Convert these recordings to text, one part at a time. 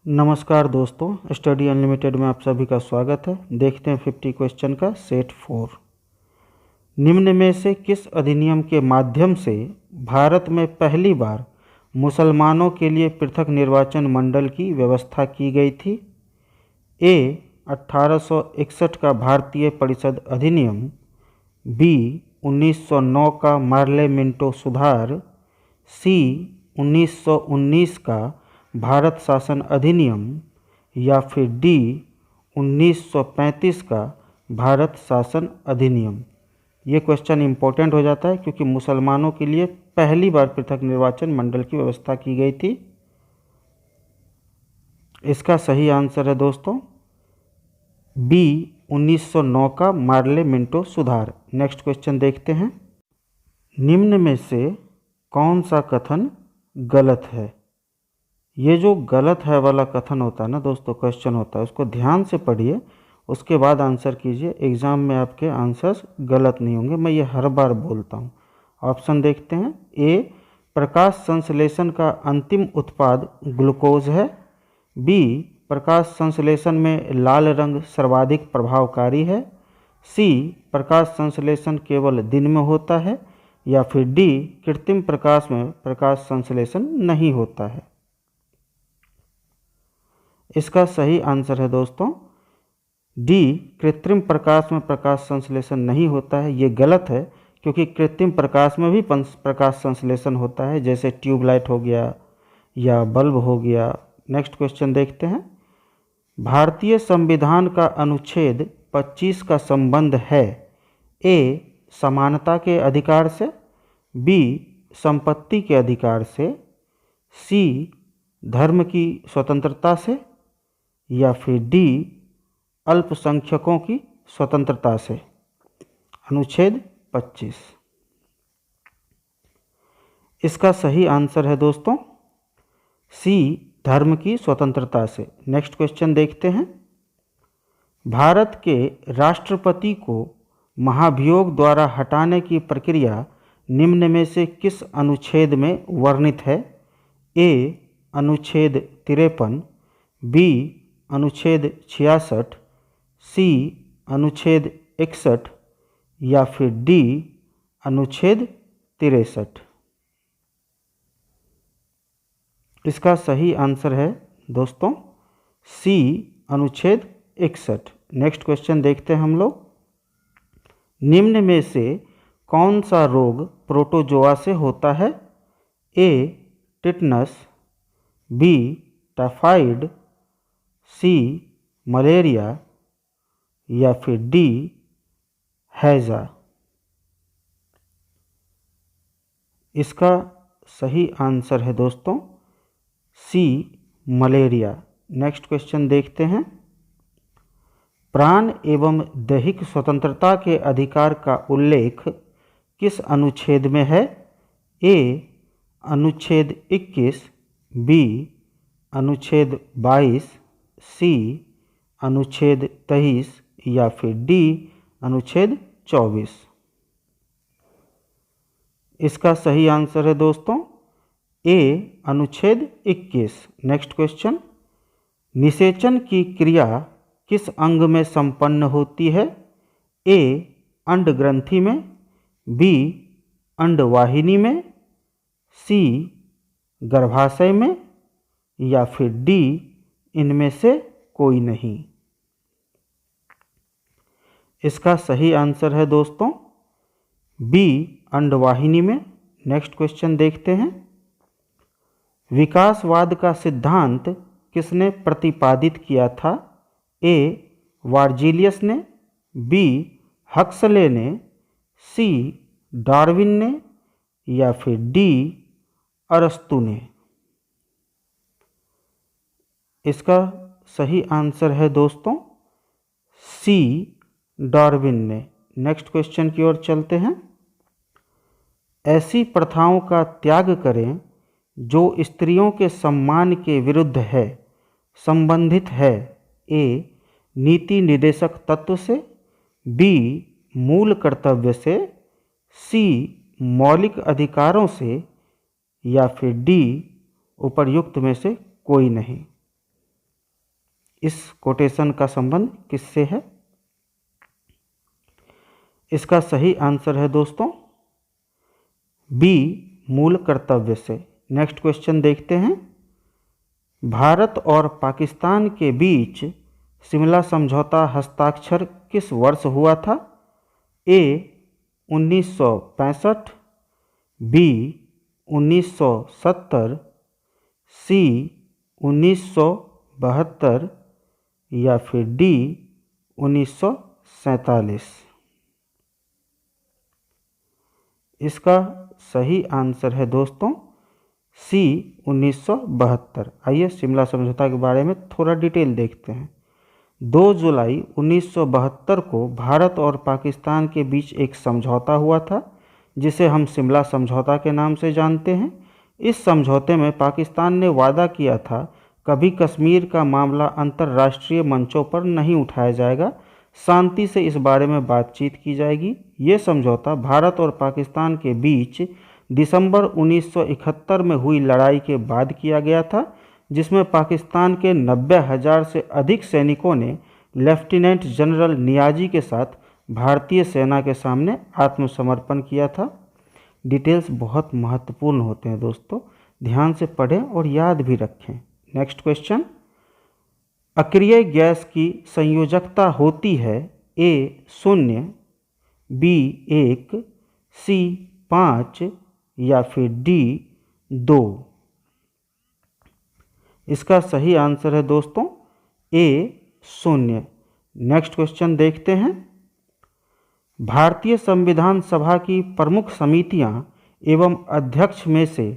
नमस्कार दोस्तों, study unlimited में आप सभी का स्वागत है। देखते हैं 50 क्वेश्चन का सेट 4। निम्न में से किस अधिनियम के माध्यम से भारत में पहली बार मुसलमानों के लिए पृथक निर्वाचन मंडल की व्यवस्था की गई थी? ए 1861 का भारतीय परिषद अधिनियम, बी 1909 का मार्ले मिंटो सुधार, सी 1919 का भारत शासन अधिनियम, या फिर डी 1935 का भारत शासन अधिनियम। ये क्वेश्चन इम्पोर्टेंट हो जाता है क्योंकि मुसलमानों के लिए पहली बार पृथक निर्वाचन मंडल की व्यवस्था की गई थी। इसका सही आंसर है दोस्तों बी 1909 का मार्ले मिंटो सुधार। नेक्स्ट क्वेश्चन देखते हैं। निम्न में से कौन सा कथन गलत है? ये जो गलत है वाला कथन होता है ना दोस्तों, क्वेश्चन होता है, उसको ध्यान से पढ़िए, उसके बाद आंसर कीजिए। एग्ज़ाम में आपके आंसर्स गलत नहीं होंगे, मैं ये हर बार बोलता हूँ। ऑप्शन देखते हैं। ए प्रकाश संश्लेषण का अंतिम उत्पाद ग्लूकोज है, बी प्रकाश संश्लेषण में लाल रंग सर्वाधिक प्रभावकारी है, सी प्रकाश संश्लेषण केवल दिन में होता है, या फिर डी कृत्रिम प्रकाश में प्रकाश संश्लेषण नहीं होता है। इसका सही आंसर है दोस्तों डी कृत्रिम प्रकाश में प्रकाश संश्लेषण नहीं होता है। ये गलत है क्योंकि कृत्रिम प्रकाश में भी प्रकाश संश्लेषण होता है, जैसे ट्यूबलाइट हो गया या बल्ब हो गया। नेक्स्ट क्वेश्चन देखते हैं। भारतीय संविधान का अनुच्छेद 25 का संबंध है ए समानता के अधिकार से, बी संपत्ति के अधिकार से, सी धर्म की स्वतंत्रता से, या फिर डी अल्पसंख्यकों की स्वतंत्रता से। अनुच्छेद 25। इसका सही आंसर है दोस्तों सी धर्म की स्वतंत्रता से। नेक्स्ट क्वेश्चन देखते हैं। भारत के राष्ट्रपति को महाभियोग द्वारा हटाने की प्रक्रिया निम्न में से किस अनुच्छेद में वर्णित है? ए अनुच्छेद 53, बी अनुच्छेद 66, सी अनुच्छेद 61, या फिर डी अनुच्छेद 63। इसका सही आंसर है दोस्तों सी अनुच्छेद 61। नेक्स्ट क्वेश्चन देखते हैं हम लोग। निम्न में से कौन सा रोग प्रोटोजोआ से होता है? ए टिटनस, बी टाइफाइड, सी मलेरिया, या फिर डी हैजा। इसका सही आंसर है दोस्तों सी मलेरिया। नेक्स्ट क्वेश्चन देखते हैं। प्राण एवं दैहिक स्वतंत्रता के अधिकार का उल्लेख किस अनुच्छेद में है? ए अनुच्छेद 21, बी अनुच्छेद 22, सी अनुच्छेद 23, या फिर डी अनुच्छेद 24। इसका सही आंसर है दोस्तों ए अनुच्छेद 21। Next question. निषेचन की क्रिया किस अंग में संपन्न होती है? ए अंड ग्रंथि में, बी अंडवाहिनी में, सी गर्भाशय में, या फिर डी इनमें से कोई नहीं। इसका सही आंसर है दोस्तों बी अंडवाहिनी में। नेक्स्ट क्वेश्चन देखते हैं। विकासवाद का सिद्धांत किसने प्रतिपादित किया था? ए वार्जिलियस ने, बी हक्सले ने, सी डार्विन ने, या फिर डी अरस्तु ने। इसका सही आंसर है दोस्तों सी डार्विन ने। नेक्स्ट क्वेश्चन की ओर चलते हैं। ऐसी प्रथाओं का त्याग करें जो स्त्रियों के सम्मान के विरुद्ध है, संबंधित है ए नीति निर्देशक तत्व से, बी मूल कर्तव्य से, सी मौलिक अधिकारों से, या फिर डी उपर्युक्त में से कोई नहीं। इस कोटेशन का संबंध किससे है? इसका सही आंसर है दोस्तों बी, मूल कर्तव्य से। नेक्स्ट क्वेश्चन देखते हैं। भारत और पाकिस्तान के बीच शिमला समझौता हस्ताक्षर किस वर्ष हुआ था? ए 1965, बी 1970, सी 1972 या फिर डी 1947। इसका सही आंसर है दोस्तों सी 1972। आइए शिमला समझौता के बारे में थोड़ा डिटेल देखते हैं। 2 जुलाई 1972 को भारत और पाकिस्तान के बीच एक समझौता हुआ था जिसे हम शिमला समझौता के नाम से जानते हैं। इस समझौते में पाकिस्तान ने वादा किया था कभी कश्मीर का मामला अंतर्राष्ट्रीय मंचों पर नहीं उठाया जाएगा, शांति से इस बारे में बातचीत की जाएगी। ये समझौता भारत और पाकिस्तान के बीच दिसंबर 1971 में हुई लड़ाई के बाद किया गया था, जिसमें पाकिस्तान के 90,000 से अधिक सैनिकों ने लेफ्टिनेंट जनरल नियाजी के साथ भारतीय सेना के सामने आत्मसमर्पण किया था। डिटेल्स बहुत महत्वपूर्ण होते हैं दोस्तों, ध्यान से पढ़ें और याद भी रखें। Next question. अक्रिय गैस की संयोजकता होती है ए 0, बी 1, सी 5 या फिर डी 2। इसका सही आंसर है दोस्तों ए 0। नेक्स्ट क्वेश्चन देखते हैं। भारतीय संविधान सभा की प्रमुख समितियां एवं अध्यक्ष में से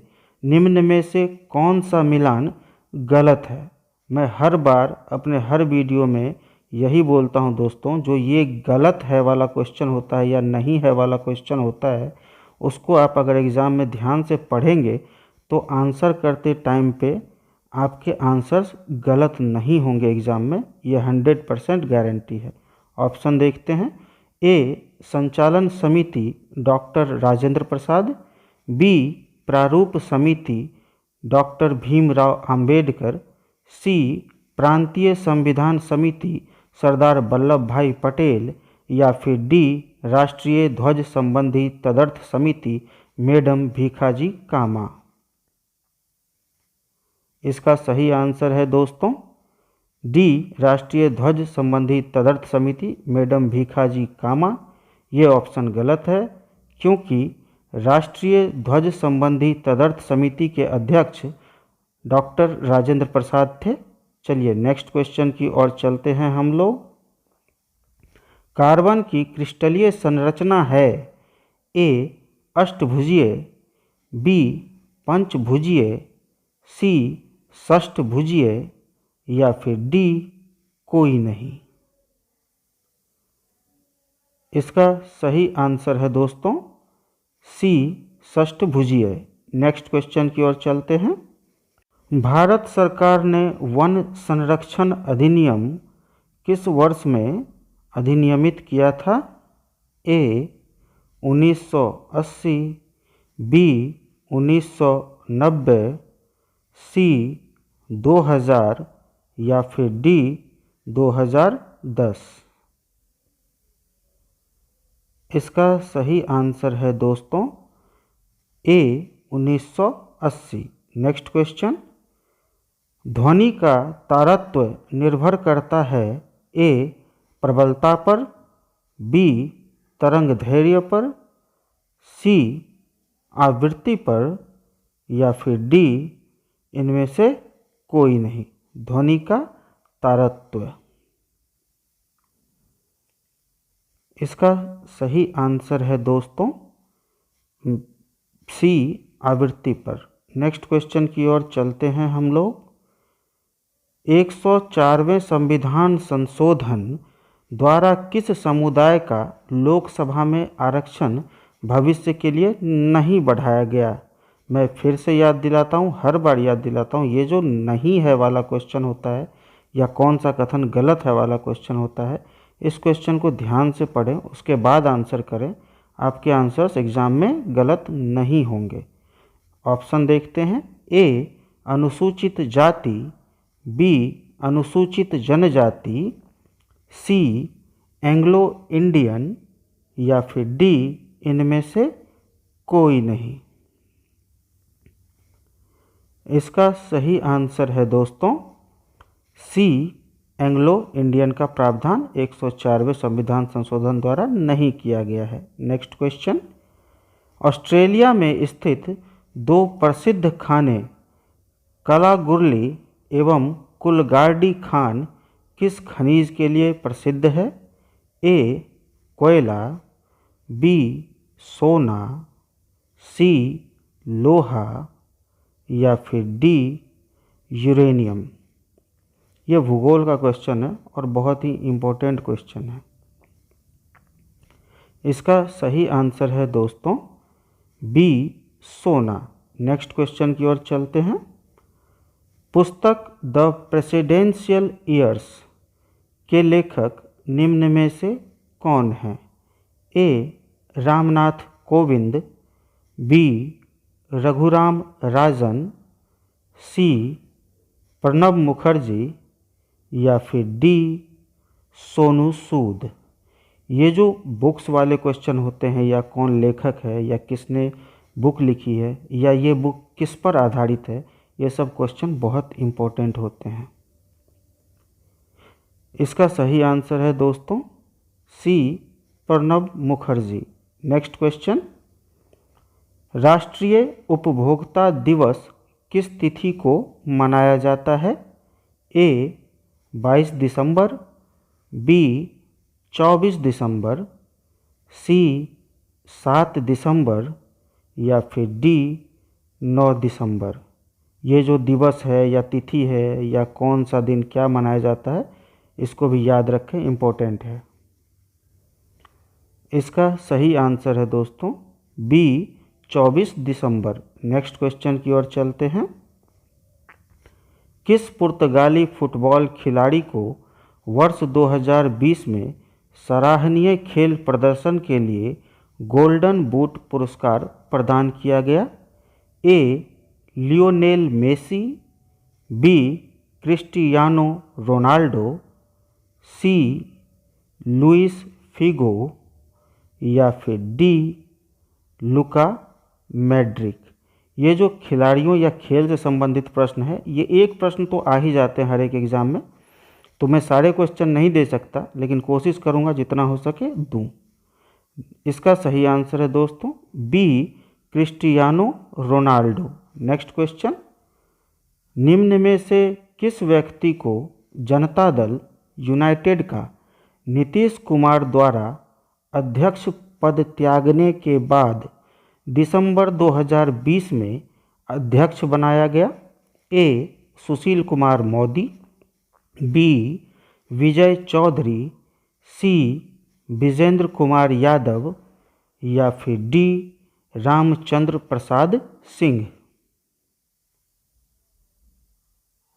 निम्न में से कौन सा मिलान गलत है? मैं हर बार अपने हर वीडियो में यही बोलता हूं दोस्तों, जो ये गलत है वाला क्वेश्चन होता है या नहीं है वाला क्वेश्चन होता है, उसको आप अगर एग्ज़ाम में ध्यान से पढ़ेंगे तो आंसर करते टाइम पे आपके आंसर्स गलत नहीं होंगे एग्ज़ाम में, ये 100% गारंटी है। ऑप्शन देखते हैं। ए संचालन समिति डॉक्टर राजेंद्र प्रसाद, बी प्रारूप समिति डॉक्टर भीमराव अंबेडकर, सी प्रांतीय संविधान समिति सरदार वल्लभ भाई पटेल या फिर डी राष्ट्रीय ध्वज संबंधी तदर्थ समिति मैडम भीखाजी कामा। इसका सही आंसर है दोस्तों डी राष्ट्रीय ध्वज संबंधी तदर्थ समिति मैडम भीखाजी कामा। ये ऑप्शन गलत है क्योंकि राष्ट्रीय ध्वज संबंधी तदर्थ समिति के अध्यक्ष डॉक्टर राजेंद्र प्रसाद थे। चलिए नेक्स्ट क्वेश्चन की ओर चलते हैं हम लोग। कार्बन की क्रिस्टलीय संरचना है ए अष्टभुजीय, बी पंचभुजीय, सी षष्ठभुजीय या फिर डी कोई नहीं। इसका सही आंसर है दोस्तों सी षष्ठभुजीय। नेक्स्ट क्वेश्चन की ओर चलते हैं। भारत सरकार ने वन संरक्षण अधिनियम किस वर्ष में अधिनियमित किया था? ए 1980, बी 1990, सी 2000 या फिर डी 2010। इसका सही आंसर है दोस्तों ए 1980। Next question. ध्वनि का तारत्व निर्भर करता है ए प्रबलता पर, बी तरंग धैर्य पर, सी आवृत्ति पर या फिर डी इनमें से कोई नहीं। ध्वनि का तारत्व। इसका सही आंसर है दोस्तों सी आवृत्ति पर। नेक्स्ट क्वेश्चन की ओर चलते हैं हम लोग। 104वें संविधान संशोधन द्वारा किस समुदाय का लोकसभा में आरक्षण भविष्य के लिए नहीं बढ़ाया गया? मैं फिर से याद दिलाता हूँ, हर बार याद दिलाता हूँ, ये जो नहीं है वाला क्वेश्चन होता है या कौन सा कथन गलत है वाला क्वेश्चन होता है, इस क्वेश्चन को ध्यान से पढ़ें, उसके बाद आंसर करें। आपके आंसर्स एग्ज़ाम में गलत नहीं होंगे। ऑप्शन देखते हैं। ए अनुसूचित जाति, बी अनुसूचित जनजाति, सी एंग्लो इंडियन या फिर डी इनमें से कोई नहीं। इसका सही आंसर है दोस्तों सी एंग्लो इंडियन का प्रावधान 104वें संविधान संशोधन द्वारा नहीं किया गया है। नेक्स्ट क्वेश्चन, ऑस्ट्रेलिया में स्थित दो प्रसिद्ध खाने कलागुरली एवं कुलगार्डी खान किस खनिज के लिए प्रसिद्ध है? ए कोयला, बी सोना, सी लोहा या फिर डी यूरेनियम। यह भूगोल का क्वेश्चन है और बहुत ही इम्पोर्टेंट क्वेश्चन है। इसका सही आंसर है दोस्तों बी सोना। नेक्स्ट क्वेश्चन की ओर चलते हैं। पुस्तक द प्रेसिडेंशियल ईयर्स के लेखक निम्न में से कौन हैं? ए रामनाथ कोविंद, बी रघुराम राजन, सी प्रणब मुखर्जी या फिर डी सोनू सूद। ये जो बुक्स वाले क्वेश्चन होते हैं या कौन लेखक है या किसने बुक लिखी है या ये बुक किस पर आधारित है, ये सब क्वेश्चन बहुत इम्पोर्टेंट होते हैं। इसका सही आंसर है दोस्तों सी प्रणब मुखर्जी। नेक्स्ट क्वेश्चन, राष्ट्रीय उपभोक्ता दिवस किस तिथि को मनाया जाता है? ए 22 दिसंबर, बी 24 दिसंबर, सी 7 दिसंबर या फिर डी 9 दिसंबर। ये जो दिवस है या तिथि है या कौन सा दिन क्या मनाया जाता है, इसको भी याद रखें, इम्पोर्टेंट है। इसका सही आंसर है दोस्तों बी 24 दिसंबर। नेक्स्ट क्वेश्चन की ओर चलते हैं। किस पुर्तगाली फुटबॉल खिलाड़ी को वर्ष 2020 में सराहनीय खेल प्रदर्शन के लिए गोल्डन बूट पुरस्कार प्रदान किया गया? A Lionel Messi, B Cristiano Ronaldo, C Luis Figo या फिर डी लुका मैड्रिक। ये जो खिलाड़ियों या खेल से संबंधित प्रश्न है, ये एक प्रश्न तो आ ही जाते हैं हर एक एग्ज़ाम में, तो मैं सारे क्वेश्चन नहीं दे सकता, लेकिन कोशिश करूँगा जितना हो सके दूँ। इसका सही आंसर है दोस्तों B Cristiano Ronaldo. Next question, निम्न में से किस व्यक्ति को जनता दल यूनाइटेड का नीतीश कुमार द्वारा अध्यक्ष पद त्यागने के बाद दिसंबर 2020 में अध्यक्ष बनाया गया? ए सुशील कुमार मोदी, बी विजय चौधरी, सी विजेंद्र कुमार यादव या फिर डी रामचंद्र प्रसाद सिंह।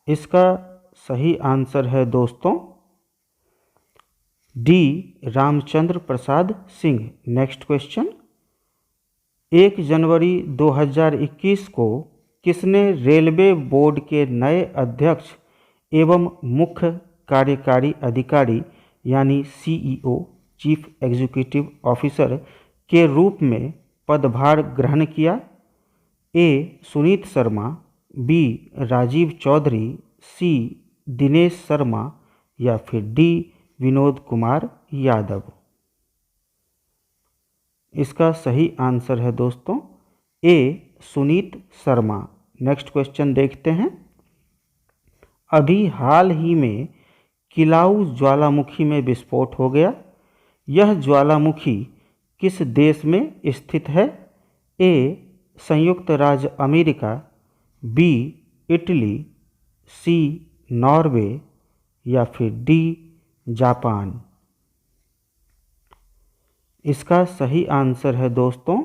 इसका सही आंसर है दोस्तों D Ramchandra Prasad Singh. Next question, 1 जनवरी 2021 को किसने रेलवे बोर्ड के नए अध्यक्ष एवं मुख्य कार्यकारी अधिकारी यानी सीईओ चीफ एग्जीक्यूटिव ऑफिसर के रूप में पदभार ग्रहण किया? ए सुनीत शर्मा, बी राजीव चौधरी, सी दिनेश शर्मा या फिर डी विनोद कुमार यादव। इसका सही आंसर है दोस्तों ए सुनीत शर्मा। नेक्स्ट क्वेश्चन देखते हैं। अभी हाल ही में किलाउ ज्वालामुखी में विस्फोट हो गया। यह ज्वालामुखी किस देश में स्थित है? ए संयुक्त राज्य अमेरिका, बी इटली, सी नॉर्वे या फिर डी जापान। इसका सही आंसर है दोस्तों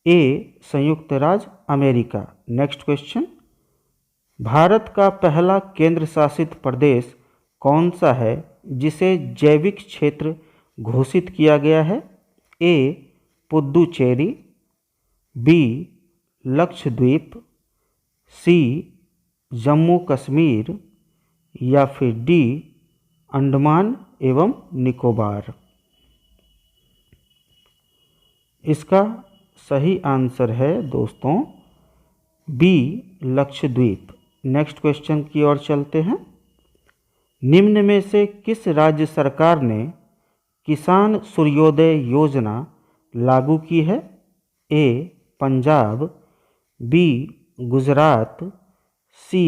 ए संयुक्त राज्य अमेरिका। नेक्स्ट क्वेश्चन, भारत का पहला केंद्र शासित प्रदेश कौन सा है जिसे जैविक क्षेत्र घोषित किया गया है? ए पुद्दुचेरी, बी लक्षद्वीप, सी जम्मू कश्मीर या फिर डी अंडमान एवं निकोबार। इसका सही आंसर है दोस्तों बी लक्षद्वीप। नेक्स्ट क्वेश्चन की ओर चलते हैं। निम्न में से किस राज्य सरकार ने किसान सूर्योदय योजना लागू की है? ए पंजाब, बी गुजरात, सी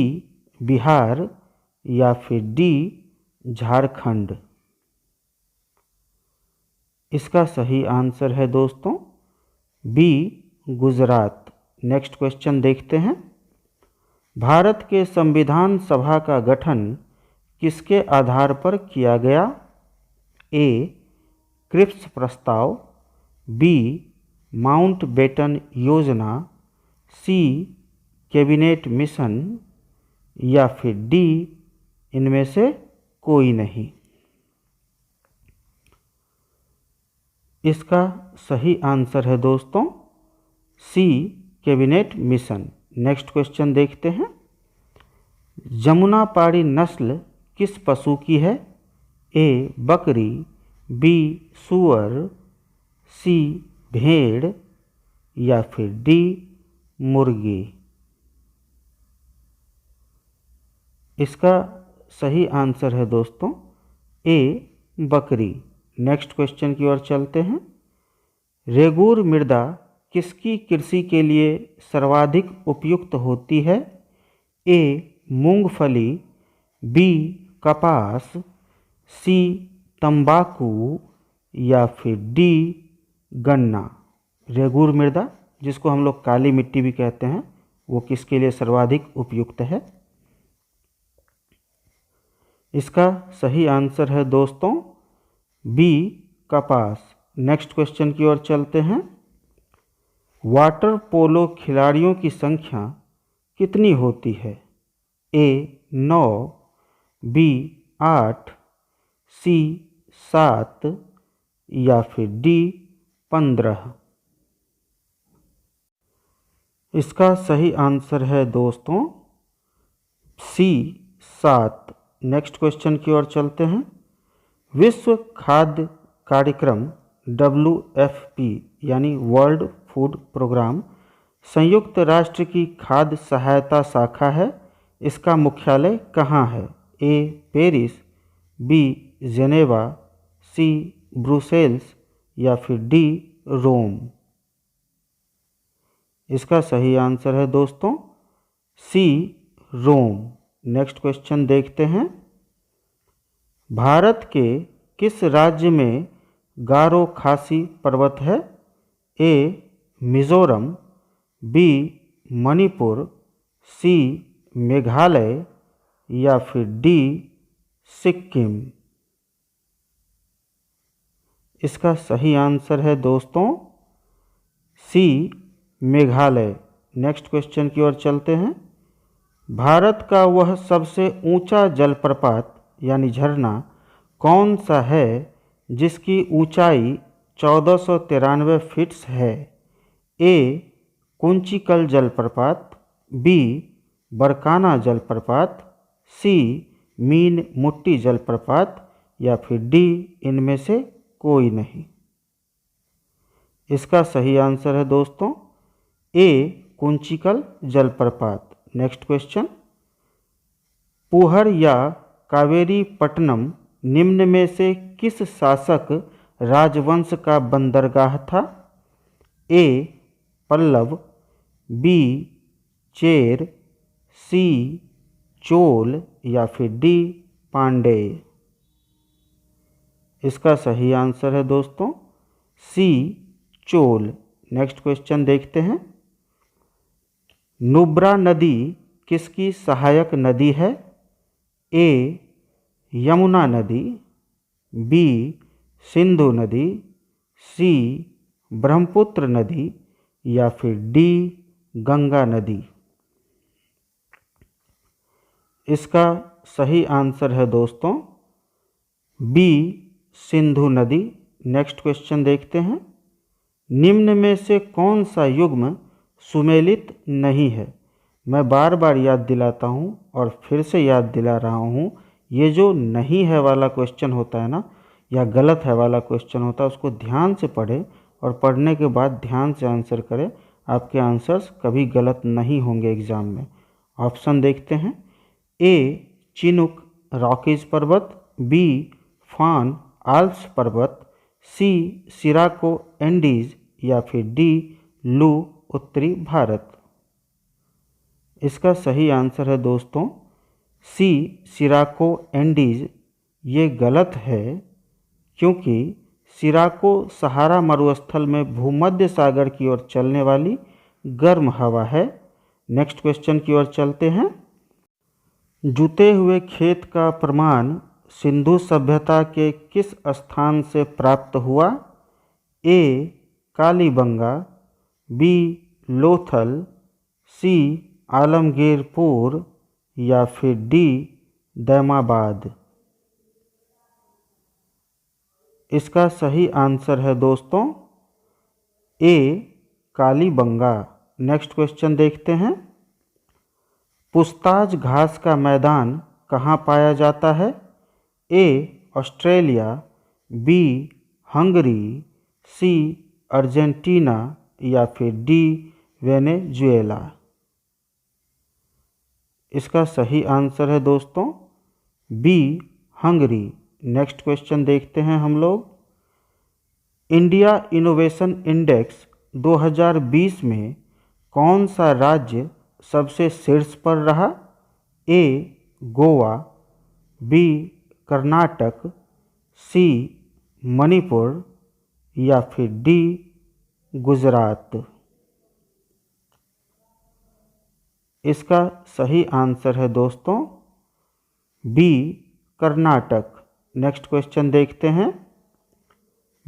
बिहार या फिर डी झारखंड। इसका सही आंसर है दोस्तों बी गुजरात। नेक्स्ट क्वेश्चन देखते हैं। भारत के संविधान सभा का गठन किसके आधार पर किया गया? ए क्रिप्स प्रस्ताव, बी माउंटबेटन योजना, सी कैबिनेट मिशन या फिर डी इनमें से कोई नहीं। इसका सही आंसर है दोस्तों सी कैबिनेट मिशन। नेक्स्ट क्वेश्चन देखते हैं। जमुनापारी नस्ल किस पशु की है? ए बकरी, बी सूअर, सी भेड़ या फिर डी मुर्गी। इसका सही आंसर है दोस्तों ए बकरी। नेक्स्ट क्वेश्चन की ओर चलते हैं। रेगुर मृदा किसकी कृषि के लिए सर्वाधिक उपयुक्त होती है? ए मूंगफली, बी कपास, सी तंबाकू या फिर डी गन्ना। रेगुर मृदा जिसको हम लोग काली मिट्टी भी कहते हैं वो किसके लिए सर्वाधिक उपयुक्त है? इसका सही आंसर है दोस्तों बी कपास। नेक्स्ट क्वेश्चन की ओर चलते हैं। वाटर पोलो खिलाड़ियों की संख्या कितनी होती है? ए 9, बी 8, सी 7 या फिर डी 15। इसका सही आंसर है दोस्तों सी 7। नेक्स्ट क्वेश्चन की ओर चलते हैं। विश्व खाद्य कार्यक्रम WFP यानी वर्ल्ड फूड प्रोग्राम संयुक्त राष्ट्र की खाद्य सहायता शाखा है। इसका मुख्यालय कहाँ है? ए पेरिस, बी जेनेवा, सी ब्रुसेल्स या फिर डी रोम। इसका सही आंसर है दोस्तों सी रोम। नेक्स्ट क्वेश्चन देखते हैं। भारत के किस राज्य में गारो खासी पर्वत है? ए मिजोरम, बी मणिपुर, सी मेघालय या फिर डी सिक्किम। इसका सही आंसर है दोस्तों सी मेघालय। नेक्स्ट क्वेश्चन की ओर चलते हैं। भारत का वह सबसे ऊंचा जलप्रपात यानी झरना कौन सा है जिसकी ऊंचाई 1493 फीट है? ए कुंचिकल जलप्रपात, बी बरकाना जलप्रपात, सी मीन मुट्टी जलप्रपात या फिर डी इनमें से कोई नहीं। इसका सही आंसर है दोस्तों ए कुंचिकल जलप्रपात। Next question. पुहर या कावेरी पट्टनम निम्न में से किस शासक राजवंश का बंदरगाह था? ए पल्लव, बी चेर, सी चोल या फिर डी पांडेय। इसका सही आंसर है दोस्तों सी चोल। नेक्स्ट क्वेश्चन देखते हैं। नुब्रा नदी किसकी सहायक नदी है? ए यमुना नदी, बी सिंधु नदी, सी ब्रह्मपुत्र नदी या फिर डी गंगा नदी। इसका सही आंसर है दोस्तों बी सिंधु नदी। नेक्स्ट क्वेश्चन देखते हैं। निम्न में से कौन सा युग्म सुमेलित नहीं है? मैं बार बार याद दिलाता हूँ और फिर से याद दिला रहा हूँ, ये जो नहीं है वाला क्वेश्चन होता है ना, या गलत है वाला क्वेश्चन होता है, उसको ध्यान से पढ़ें और पढ़ने के बाद ध्यान से आंसर करें। आपके आंसर्स कभी गलत नहीं होंगे एग्ज़ाम में। ऑप्शन देखते हैं। ए चिनुक रॉकीज पर्वत, बी फान आल्प्स पर्वत, सी सिराको एंडीज, या फिर डी लू उत्तरी भारत। इसका सही आंसर है दोस्तों सी सिराको एंडीज। ये गलत है क्योंकि सिराको सहारा मरुस्थल में भूमध्य सागर की ओर चलने वाली गर्म हवा है। नेक्स्ट क्वेश्चन की ओर चलते हैं। जुते हुए खेत का प्रमाण सिंधु सभ्यता के किस स्थान से प्राप्त हुआ? ए कालीबंगा, बी लोथल, सी आलमगीरपुर, या फिर डी दैमाबाद। इसका सही आंसर है दोस्तों ए कालीबंगा। नेक्स्ट क्वेश्चन देखते हैं। पुछताछ घास का मैदान कहाँ पाया जाता है? A Australia, B Hungary, C Argentina, या फिर डी वेनेजुएला। इसका सही आंसर है दोस्तों बी हंगरी। नेक्स्ट क्वेश्चन देखते हैं हम लोग। इंडिया इनोवेशन इंडेक्स 2020 में कौन सा राज्य सबसे शीर्ष पर रहा? ए गोवा, बी कर्नाटक, सी मणिपुर, या फिर डी गुजरात। इसका सही आंसर है दोस्तों बी कर्नाटक। नेक्स्ट क्वेश्चन देखते हैं।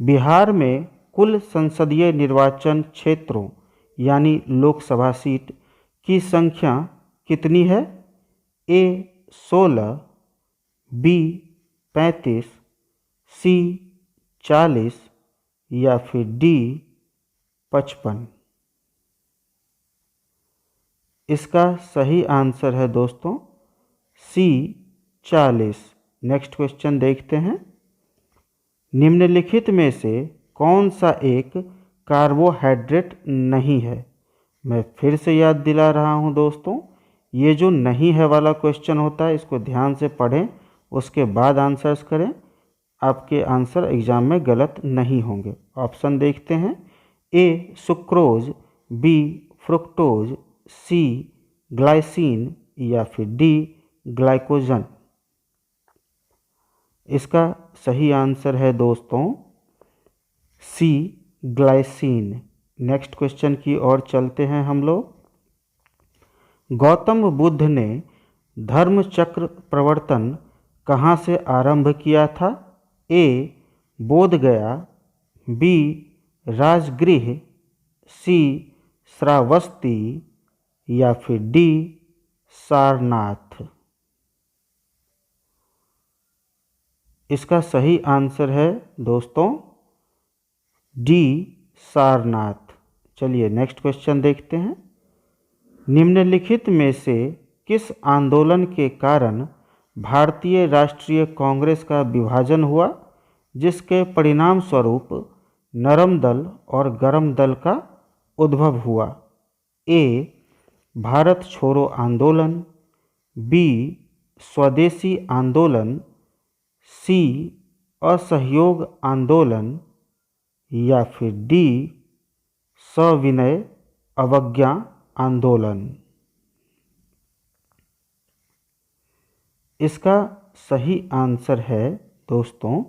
बिहार में कुल संसदीय निर्वाचन क्षेत्रों यानी लोकसभा सीट की संख्या कितनी है? ए 16, बी 35, सी 40, या फिर डी 55। इसका सही आंसर है दोस्तों सी 40। नेक्स्ट क्वेश्चन देखते हैं। निम्नलिखित में से कौन सा एक कार्बोहाइड्रेट नहीं है? मैं फिर से याद दिला रहा हूं दोस्तों, ये जो नहीं है वाला क्वेश्चन होता है, इसको ध्यान से पढ़ें, उसके बाद आंसर्स करें। आपके आंसर एग्जाम में गलत नहीं होंगे। ऑप्शन देखते हैं। ए सुक्रोज, बी फ्रुक्टोज, सी ग्लाइसिन, या फिर डी ग्लाइकोजन। इसका सही आंसर है दोस्तों सी ग्लाइसिन। नेक्स्ट क्वेश्चन की ओर चलते हैं हम लोग। गौतम बुद्ध ने धर्म चक्र प्रवर्तन कहाँ से आरंभ किया था? ए बोध गया, बी राजगृह, सी श्रावस्ती, या फिर डी सारनाथ। इसका सही आंसर है दोस्तों डी सारनाथ। चलिए नेक्स्ट क्वेश्चन देखते हैं। निम्नलिखित में से किस आंदोलन के कारण भारतीय राष्ट्रीय कांग्रेस का विभाजन हुआ, जिसके परिणाम स्वरूप नरम दल और गरम दल का उद्भव हुआ? ए भारत छोड़ो आंदोलन, बी स्वदेशी आंदोलन, सी असहयोग आंदोलन, या फिर डी सविनय अवज्ञा आंदोलन। इसका सही आंसर है दोस्तों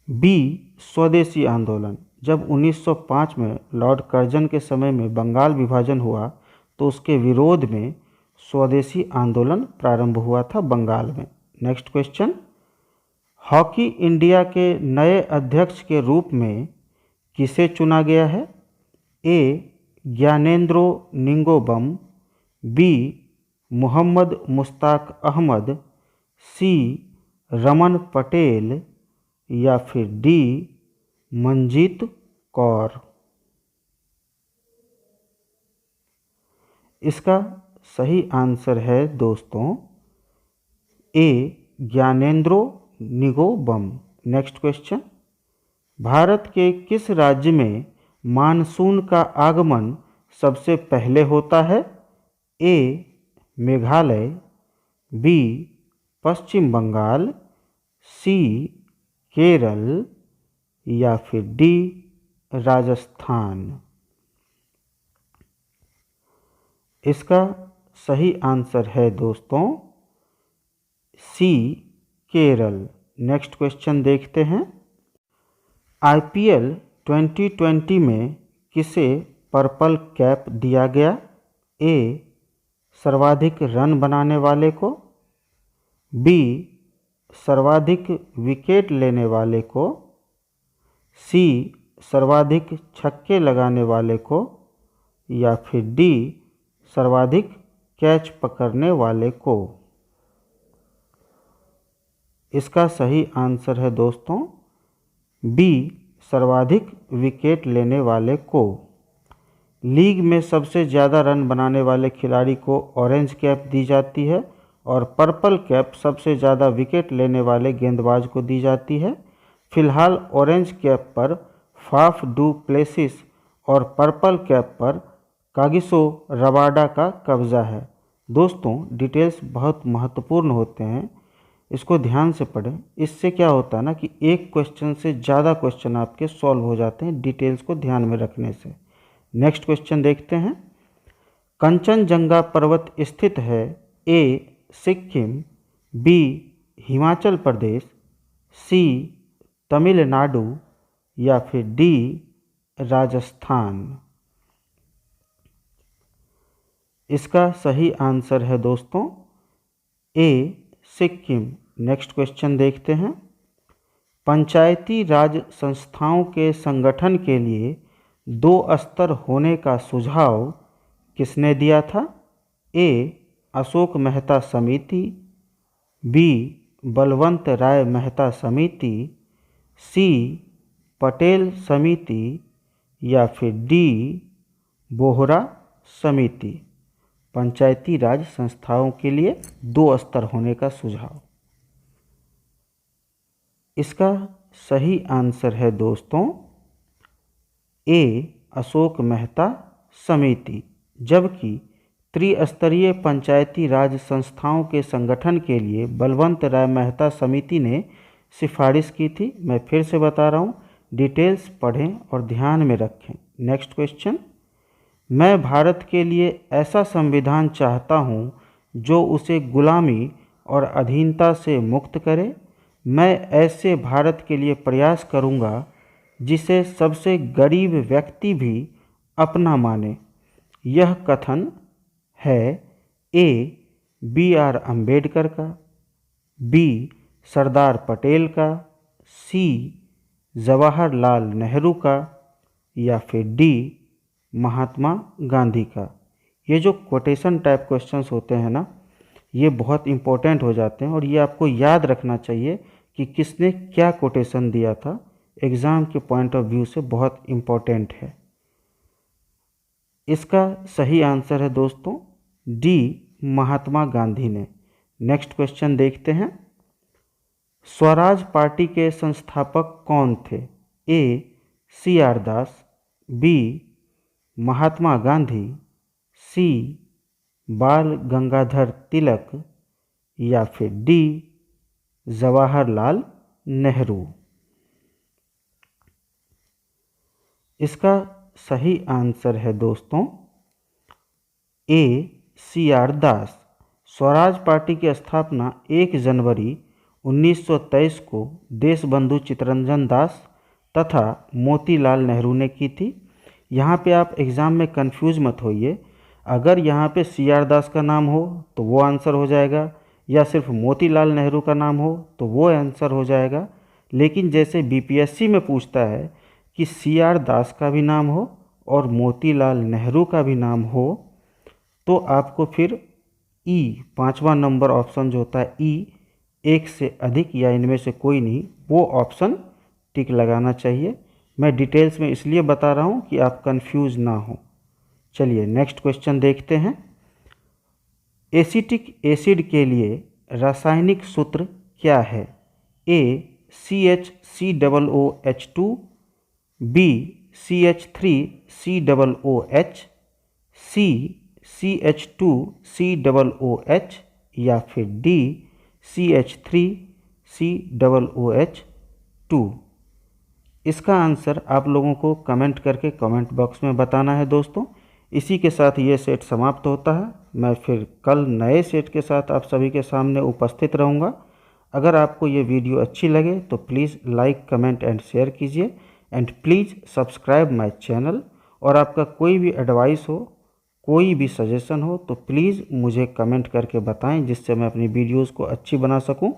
बी स्वदेशी आंदोलन। जब 1905 में लॉर्ड कर्जन के समय में बंगाल विभाजन हुआ तो उसके विरोध में स्वदेशी आंदोलन प्रारंभ हुआ था बंगाल में। Next question. हॉकी इंडिया के नए अध्यक्ष के रूप में किसे चुना गया है? ए ज्ञानेंद्रो निंगोबम, बी मोहम्मद मुश्ताक अहमद, सी रमन पटेल, या फिर डी मंजीत कौर। इसका सही आंसर है दोस्तों ए ज्ञानेंद्रो निगोबम। नेक्स्ट क्वेश्चन, भारत के किस राज्य में मानसून का आगमन सबसे पहले होता है? ए मेघालय, बी पश्चिम बंगाल, सी केरल या फिर डी राजस्थान। इसका सही आंसर है दोस्तों सी केरल। नेक्स्ट क्वेश्चन देखते हैं, आईपीएल 2020 में किसे पर्पल कैप दिया गया? ए सर्वाधिक रन बनाने वाले को, बी सर्वाधिक विकेट लेने वाले को, सी सर्वाधिक छक्के लगाने वाले को या फिर डी सर्वाधिक कैच पकड़ने वाले को। इसका सही आंसर है दोस्तों बी सर्वाधिक विकेट लेने वाले को। लीग में सबसे ज़्यादा रन बनाने वाले खिलाड़ी को ऑरेंज कैप दी जाती है और पर्पल कैप सबसे ज़्यादा विकेट लेने वाले गेंदबाज को दी जाती है। फिलहाल ऑरेंज कैप पर फाफ डू प्लेसिस और पर्पल कैप पर कागिसो रबाडा का कब्जा है। दोस्तों डिटेल्स बहुत महत्वपूर्ण होते हैं, इसको ध्यान से पढ़ें। इससे क्या होता है ना कि एक क्वेश्चन से ज़्यादा क्वेश्चन आपके सॉल्व हो जाते हैं डिटेल्स को ध्यान में रखने से। नेक्स्ट क्वेश्चन देखते हैं, कंचनजंगा पर्वत स्थित है? ए सिक्किम, बी हिमाचल प्रदेश, सी तमिलनाडु या फिर डी राजस्थान। इसका सही आंसर है दोस्तों ए सिक्किम। नेक्स्ट क्वेश्चन देखते हैं, पंचायती राज संस्थाओं के संगठन के लिए 2 स्तर होने का सुझाव किसने दिया था? ए अशोक मेहता समिति, बी बलवंत राय मेहता समिति, सी पटेल समिति या फिर डी बोहरा समिति। पंचायती राज संस्थाओं के लिए 2 स्तर होने का सुझाव। इसका सही आंसर है दोस्तों ए अशोक मेहता समिति, जबकि त्रिस्तरीय पंचायती राज संस्थाओं के संगठन के लिए बलवंत राय मेहता समिति ने सिफारिश की थी। मैं फिर से बता रहा हूँ, डिटेल्स पढ़ें और ध्यान में रखें। नेक्स्ट क्वेश्चन, मैं भारत के लिए ऐसा संविधान चाहता हूँ जो उसे गुलामी और अधीनता से मुक्त करे। मैं ऐसे भारत के लिए प्रयास करूँगा जिसे सबसे गरीब व्यक्ति भी अपना माने। यह कथन है ए बी आर अम्बेडकर का, बी सरदार पटेल का, सी जवाहरलाल नेहरू का या फिर डी महात्मा गांधी का। ये जो कोटेशन टाइप क्वेश्चंस होते हैं ना, ये बहुत इंपॉर्टेंट हो जाते हैं और ये आपको याद रखना चाहिए कि किसने क्या कोटेशन दिया था। एग्ज़ाम के पॉइंट ऑफ व्यू से बहुत इम्पोर्टेंट है। इसका सही आंसर है दोस्तों डी महात्मा गांधी ने। नेक्स्ट क्वेश्चन देखते हैं, स्वराज पार्टी के संस्थापक कौन थे? ए सी आर दास, बी महात्मा गांधी, सी बाल गंगाधर तिलक या फिर डी जवाहरलाल नेहरू। इसका सही आंसर है दोस्तों ए सी आर दास। स्वराज पार्टी की स्थापना 1 जनवरी 1923 को देशबंधु चित्तरंजन दास तथा मोतीलाल नेहरू ने की थी। यहाँ पे आप एग्ज़ाम में कंफ्यूज मत होइए, अगर यहाँ पे सी आर दास का नाम हो तो वो आंसर हो जाएगा, या सिर्फ मोतीलाल नेहरू का नाम हो तो वो आंसर हो जाएगा। लेकिन जैसे बीपीएससी में पूछता है कि सी आर दास का भी नाम हो और मोतीलाल नेहरू का भी नाम हो, तो आपको फिर ई 5वां नंबर ऑप्शन जो होता है ई, एक से अधिक या इनमें से कोई नहीं, वो ऑप्शन टिक लगाना चाहिए। मैं डिटेल्स में इसलिए बता रहा हूँ कि आप कंफ्यूज ना हो। चलिए नेक्स्ट क्वेश्चन देखते हैं, एसिटिक एसिड के लिए रासायनिक सूत्र क्या है? ए CH3COOH2, बी CH3COOH, सी CH2COOH या फिर डी CH3COOH2। इसका आंसर आप लोगों को कमेंट करके कमेंट बॉक्स में बताना है दोस्तों। इसी के साथ ये सेट समाप्त होता है। मैं फिर कल नए सेट के साथ आप सभी के सामने उपस्थित रहूँगा। अगर आपको ये वीडियो अच्छी लगे तो please like, comment and share कीजिए and please subscribe my channel. और आपका कोई भी एडवाइस हो, कोई भी सजेशन हो तो प्लीज़ मुझे कमेंट करके बताएं, जिससे मैं अपनी वीडियोस को अच्छी बना सकूं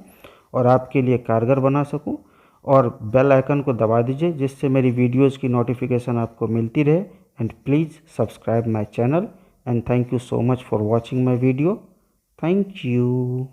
और आपके लिए कारगर बना सकूं। और बेल आइकन को दबा दीजिए, जिससे मेरी वीडियोस की नोटिफिकेशन आपको मिलती रहे। And please subscribe my channel and thank you so much for watching my video. Thank you.